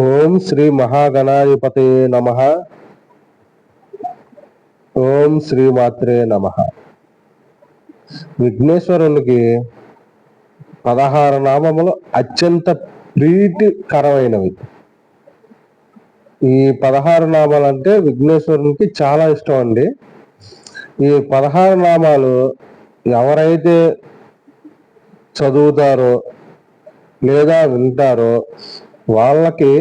ఓం శ్రీ మహాగణాధిపతే నమః. ఓం శ్రీ మాత్రే నమః. విఘ్నేశ్వరునికి 16 నామములు అత్యంత ప్రీతికరమైనవి. ఈ 16 నామాలు అంటే విఘ్నేశ్వరునికి చాలా ఇష్టం అండి. ఈ 16 నామాలు ఎవరైతే చదువుతారో లేదా వింటారో వాళ్ళకి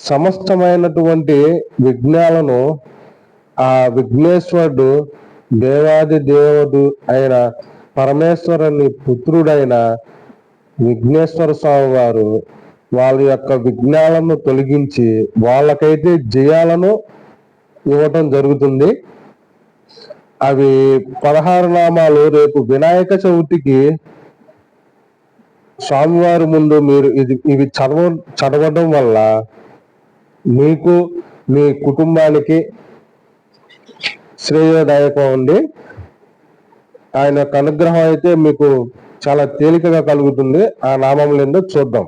సమస్తమైనటువంటి విఘ్నాలను ఆ విఘ్నేశ్వరుడు దేవాది దేవుడు అయిన పరమేశ్వరుని పుత్రుడైన విఘ్నేశ్వర స్వామి వారు వాళ్ళ యొక్క విఘ్నాలను తొలగించి వాళ్ళకైతే జయాలను ఇవ్వటం జరుగుతుంది. అవి 16 నామాలు రేపు వినాయక చవితికి స్వామివారి ముందు మీరు ఇవి చదవడం వల్ల మీకు మీ కుటుంబానికి శ్రేయోదాయకం అండి. ఆయన యొక్క అనుగ్రహం అయితే మీకు చాలా తేలికగా కలుగుతుంది. ఆ నామములు ఏందో చూద్దాం.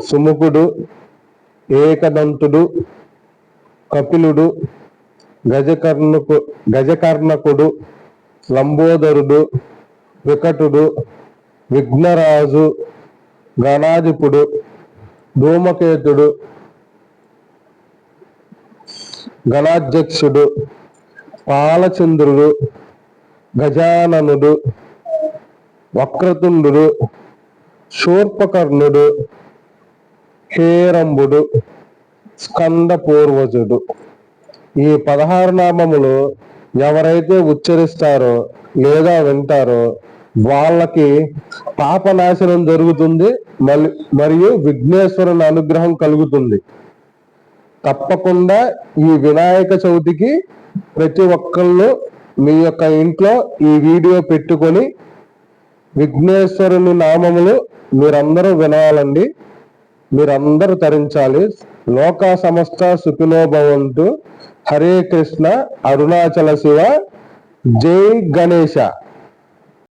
సుముఖుడు, ఏకదంతుడు, కపిలుడు, గజకర్ణకుడు, లంబోదరుడు, వికటుడు, విఘ్నరాజు, గణాధిపుడు, ధూమకేతుడు, గణాధ్యక్షుడు, పాలచంద్రుడు, గజాననుడు, వక్రతుండు, శూర్పకర్ణుడు, హేరంబుడు, స్కంద పూర్వజుడు. ఈ 16 నామములు ఎవరైతే ఉచ్చరిస్తారో లేదా వింటారో వాళ్ళకి పాపనాశనం జరుగుతుంది, మరియు విఘ్నేశ్వరుని అనుగ్రహం కలుగుతుంది. తప్పకుండా ఈ వినాయక చవితికి ప్రతి ఒక్కళ్ళు మీ యొక్క ఇంట్లో ఈ వీడియో పెట్టుకొని విఘ్నేశ్వరుని నామములు మీరందరూ వినాలండి. మీరందరూ తరించాలి. లోకా సమస్త సుఖినో భవంతు. హరే కృష్ణ. అరుణాచల శివ. జై గణేశ.